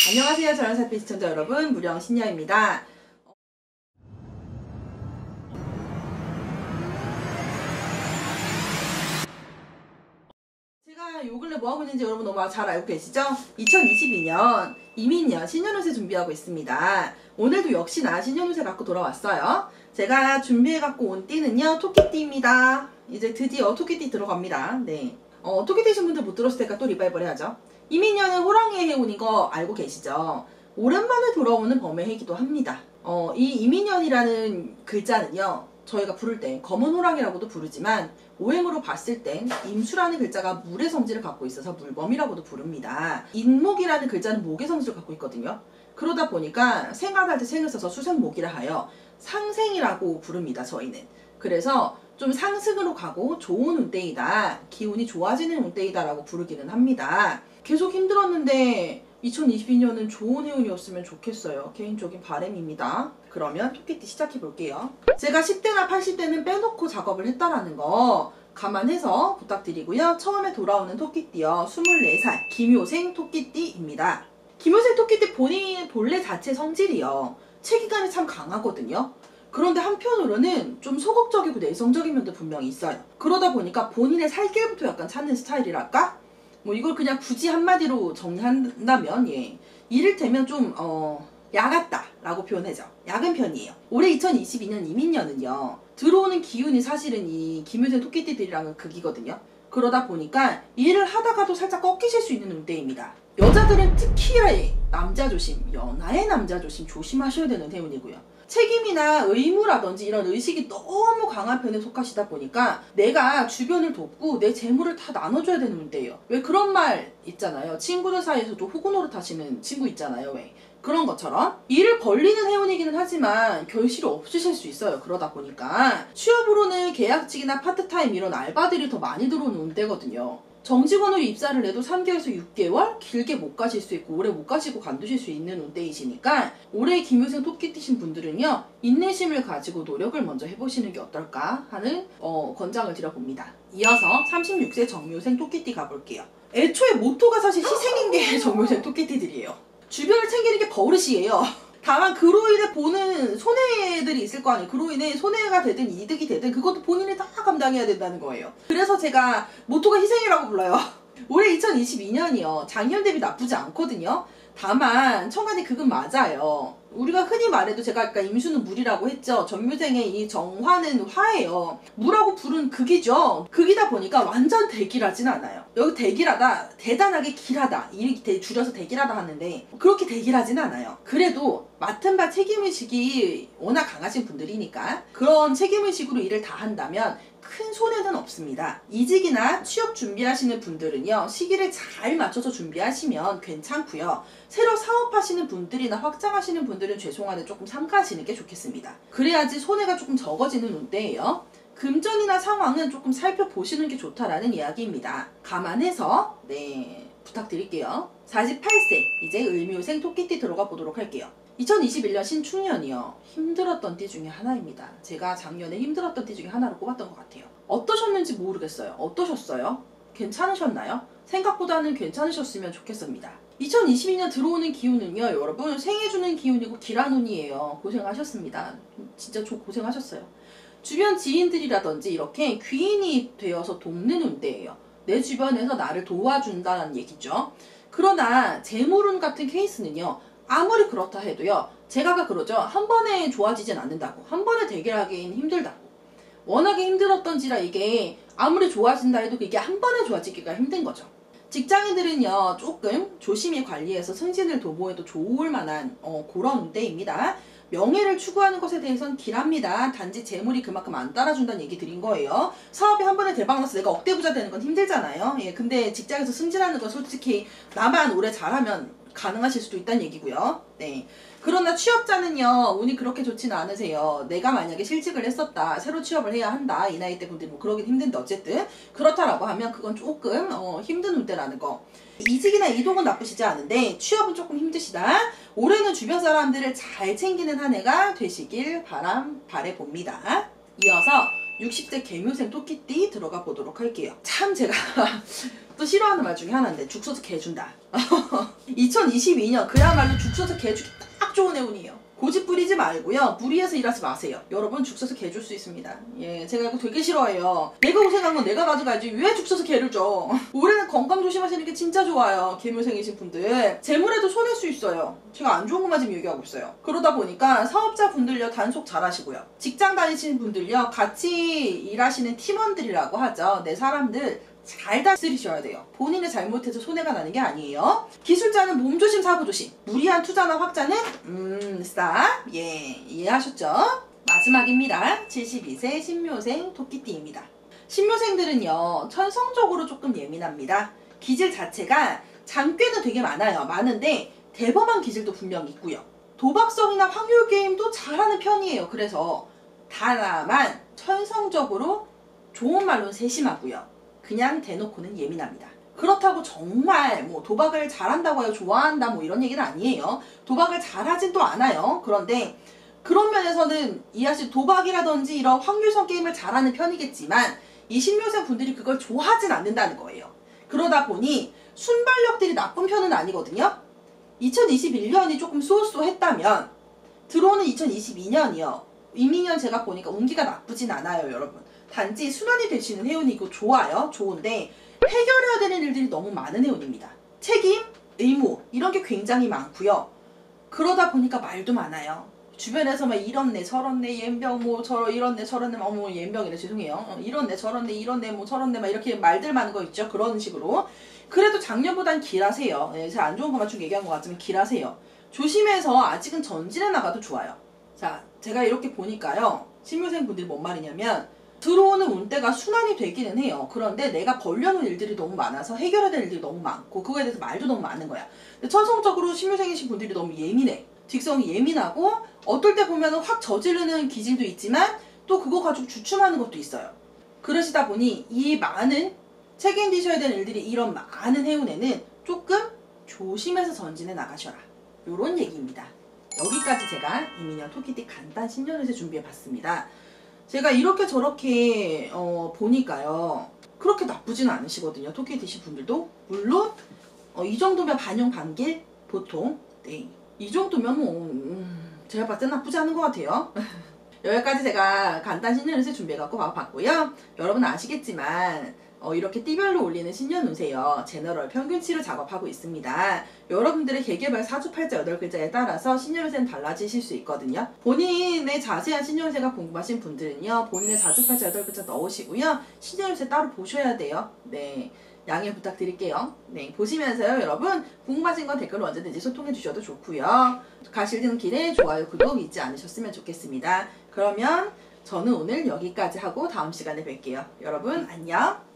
안녕하세요. 전원살필 시청자 여러분, 무령신녀입니다. 제가 요 근래 뭐하고 있는지 여러분 너무 잘 알고 계시죠? 2022년 이민년 신년운세 준비하고 있습니다. 오늘도 역시나 신년운세 갖고 돌아왔어요. 제가 준비해갖고 온 띠는요, 토끼띠입니다. 이제 드디어 토끼띠 들어갑니다. 네. 토끼띠신 분들 못 들었을 테니까 또 리바이벌 해야죠. 이민년은 호랑이의 해운인 거 알고 계시죠? 오랜만에 돌아오는 범의 해기도 합니다. 이 이민년이라는 글자는요, 저희가 부를 때 검은 호랑이라고도 부르지만 오행으로 봤을 땐 임수라는 글자가 물의 성질을 갖고 있어서 물범이라고도 부릅니다. 인목이라는 글자는 목의 성질을 갖고 있거든요. 그러다 보니까 생활할 때 생을 써서 수생목이라 하여 상생이라고 부릅니다. 저희는. 그래서 좀 상승으로 가고 좋은 운때이다, 기운이 좋아지는 운때이다 라고 부르기는 합니다. 계속 힘들었는데 2022년은 좋은 해운이었으면 좋겠어요. 개인적인 바람입니다. 그러면 토끼띠 시작해 볼게요. 제가 10대나 80대는 빼놓고 작업을 했다라는 거 감안해서 부탁드리고요. 처음에 돌아오는 토끼띠요, 24살 김효생 토끼띠입니다. 김효생 토끼띠 본인 본래 자체 성질이요, 책임감이 참 강하거든요. 그런데 한편으로는 좀 소극적이고 내성적인 면도 분명히 있어요. 그러다 보니까 본인의 살 길부터 약간 찾는 스타일이랄까? 뭐 이걸 그냥 굳이 한마디로 정리한다면, 예, 이를테면 좀 야같다 라고 표현하죠. 야근 편이에요. 올해 2022년 이민년은요, 들어오는 기운이 사실은 이 김효생 토끼띠들이랑은 극이거든요. 그러다 보니까 일을 하다가도 살짝 꺾이실 수 있는 운때입니다. 여자들은 특히나 남자 조심, 연하의 남자 조심 조심하셔야 되는 해운이고요. 책임이나 의무라든지 이런 의식이 너무 강한 편에 속하시다 보니까 내가 주변을 돕고 내 재물을 다 나눠줘야 되는 운때예요. 왜 그런 말 있잖아요. 친구들 사이에서도 호구 노릇 하시는 친구 있잖아요. 왜 그런 것처럼 일을 벌리는 해운이기는 하지만 결실이 없으실 수 있어요. 그러다 보니까 취업으로는 계약직이나 파트타임 이런 알바들이 더 많이 들어오는 운때거든요. 정직원으로 입사를 해도 3개월에서 6개월 길게 못 가실 수 있고 오래 못 가시고 관두실 수 있는 운때이시니까 올해 김효생 토끼띠신 분들은요, 인내심을 가지고 노력을 먼저 해보시는 게 어떨까 하는 권장을 드려봅니다. 이어서 36세 정묘생 토끼띠 가볼게요. 애초에 모토가 사실 희생인 게 정묘생 토끼띠들이에요. 주변을 챙기는 게 버릇이에요. 다만 그로 인해 보는 손해들이 있을 거 아니에요. 그로 인해 손해가 되든 이득이 되든 그것도 본인이 다 감당해야 된다는 거예요. 그래서 제가 모토가 희생이라고 불러요. 올해 2022년이요, 작년 대비 나쁘지 않거든요. 다만 천간이 극은 맞아요. 우리가 흔히 말해도 제가 아까 임수는 물이라고 했죠. 정묘생의 이 정화는 화예요. 물하고 불은 극이죠. 극이다 보니까 완전 대길하진 않아요. 여기 대길하다, 대단하게 길하다 이렇게 줄여서 대길하다 하는데 그렇게 대길하진 않아요. 그래도 맡은 바 책임의식이 워낙 강하신 분들이니까 그런 책임의식으로 일을 다 한다면 큰 손해는 없습니다. 이직이나 취업 준비하시는 분들은요, 시기를 잘 맞춰서 준비하시면 괜찮고요. 새로 사업하시는 분들이나 확장하시는 분들은 죄송한데 조금 삼가하시는 게 좋겠습니다. 그래야지 손해가 조금 적어지는 운때예요. 금전이나 상황은 조금 살펴보시는 게 좋다라는 이야기입니다. 감안해서 부탁드릴게요. 48세 이제 을묘생 토끼띠 들어가 보도록 할게요. 2021년 신축년이요, 힘들었던 띠 중에 하나입니다. 제가 작년에 힘들었던 띠 중에 하나로 꼽았던 것 같아요. 어떠셨는지 모르겠어요. 어떠셨어요? 괜찮으셨나요? 생각보다는 괜찮으셨으면 좋겠습니다. 2022년 들어오는 기운은요, 여러분 생해주는 기운이고 기란운이에요. 고생하셨습니다. 진짜 고생하셨어요. 주변 지인들이라든지 이렇게 귀인이 되어서 돕는 운때예요. 내 주변에서 나를 도와준다는 얘기죠. 그러나 재물운 같은 케이스는요, 아무리 그렇다 해도요, 제가 그러죠. 한 번에 좋아지진 않는다고. 한 번에 대결하기는 힘들다고. 워낙에 힘들었던지라 이게 아무리 좋아진다 해도 그게 한 번에 좋아지기가 힘든 거죠. 직장인들은요, 조금 조심히 관리해서 승진을 도모해도 좋을 만한 그런 운때입니다. 명예를 추구하는 것에 대해서는 길합니다. 단지 재물이 그만큼 안 따라준다는 얘기 드린 거예요. 사업이 한 번에 대박나서 내가 억대 부자 되는 건 힘들잖아요. 예, 근데 직장에서 승진하는 건 솔직히 나만 오래 잘하면 가능하실 수도 있다는 얘기고요. 네. 그러나 취업자는요, 운이 그렇게 좋진 않으세요. 내가 만약에 실직을 했었다, 새로 취업을 해야 한다, 이 나이 때 분들이 뭐 그러긴 힘든데 어쨌든 그렇다라고 하면 그건 조금 힘든 운때라는 거. 이직이나 이동은 나쁘시지 않은데 취업은 조금 힘드시다. 올해는 주변 사람들을 잘 챙기는 한 해가 되시길 바라봅니다. 이어서 60세 개묘생 토끼띠 들어가 보도록 할게요. 참 제가 또 싫어하는 말 중에 하나인데 죽 써서 개 준다. 2022년 그야말로 죽 써서 개 주기 딱 좋은 해운이에요. 고집 부리지 말고요. 무리해서 일하지 마세요. 여러분 죽 써서 개 줄 수 있습니다. 예, 제가 이거 되게 싫어해요. 내가 고생한 건 내가 가져가야지 왜 죽 써서 개를 줘. 올해는 건강 조심하시는 게 진짜 좋아요. 개묘생이신 분들. 재물에도 손할 수 있어요. 제가 안 좋은 것만 지금 얘기하고 있어요. 그러다 보니까 사업자 분들요 단속 잘 하시고요. 직장 다니시는 분들요 같이 일하시는 팀원들이라고 하죠. 내 사람들 잘 다스리셔야 돼요. 본인이 잘못해서 손해가 나는 게 아니에요. 기술자는 몸조심 사고조심. 무리한 투자나 확자는 스탑. 예, 이해하셨죠? 마지막입니다. 72세 신묘생 토끼띠입니다. 신묘생들은요 천성적으로 조금 예민합니다. 기질 자체가 장꾀는 되게 많은데 대범한 기질도 분명히 있고요. 도박성이나 확률 게임도 잘하는 편이에요. 그래서 다만 천성적으로 좋은 말로는 세심하고요. 그냥 대놓고는 예민합니다. 그렇다고 정말 뭐 도박을 잘한다고 해요. 좋아한다 뭐 이런 얘기는 아니에요. 도박을 잘하진 또 않아요. 그런데 그런 면에서는 이하씨 도박이라든지 이런 확률성 게임을 잘하는 편이겠지만 이 신묘생 분들이 그걸 좋아하진 않는다는 거예요. 그러다 보니 순발력들이 나쁜 편은 아니거든요. 2021년이 조금 쏘쏘했다면 들어오는 2022년이요. 이민년 제가 보니까 운기가 나쁘진 않아요, 여러분. 단지 순환이 되시는 해운이고 좋아요. 좋은데 해결해야 되는 일들이 너무 많은 해운입니다. 책임, 의무 이런 게 굉장히 많고요. 그러다 보니까 말도 많아요. 주변에서 막 이렇네 저렇네 옌병 뭐 저러 이렇네 저렇네 어머 옌병이래 죄송해요. 이렇네 저렇네 이렇네 뭐 저렇네 막 이렇게 말들 많은 거 있죠. 그런 식으로. 그래도 작년보단 길하세요. 예, 제가 안 좋은 것만 좀 얘기한 것 같지만 길하세요. 조심해서 아직은 전진해 나가도 좋아요. 자, 제가 이렇게 보니까요. 신묘생 분들이 뭔 말이냐면 들어오는 운대가 순환이 되기는 해요. 그런데 내가 벌려놓은 일들이 너무 많아서 해결해야 될 일들이 너무 많고 그거에 대해서 말도 너무 많은 거야. 근데 천성적으로 신묘생이신 분들이 너무 예민해. 뒷성이 예민하고 어떨 때 보면 확 저지르는 기질도 있지만 또 그거 가지고 주춤하는 것도 있어요. 그러시다 보니 이 많은 책임지셔야 되는 일들이 이런 많은 해운에는 조금 조심해서 전진해 나가셔라. 요런 얘기입니다. 여기까지 제가 이민년 토끼띠 간단 신년운세 준비해봤습니다. 제가 이렇게 저렇게 보니까요. 그렇게 나쁘진 않으시거든요. 토끼띠신 분들도. 물론 이 정도면 반영 반길 보통. 네. 이 정도면 뭐 제가 봤을 때 나쁘지 않은 것 같아요. 여기까지 제가 간단 신년운세 준비해갖고 봤고요. 여러분 아시겠지만 이렇게 띠별로 올리는 신년운세요. 제너럴 평균치로 작업하고 있습니다. 여러분들의 개개별 사주팔자 8글자에 따라서 신년운세는 달라지실 수 있거든요. 본인의 자세한 신년운세가 궁금하신 분들은요. 본인의 사주팔자 8글자 넣으시고요. 신년운세 따로 보셔야 돼요. 네. 양해 부탁드릴게요. 네, 보시면서요 여러분 궁금하신 건 댓글로 언제든지 소통해 주셔도 좋고요. 가시는 길에 좋아요 구독 잊지 않으셨으면 좋겠습니다. 그러면 저는 오늘 여기까지 하고 다음 시간에 뵐게요. 여러분 안녕.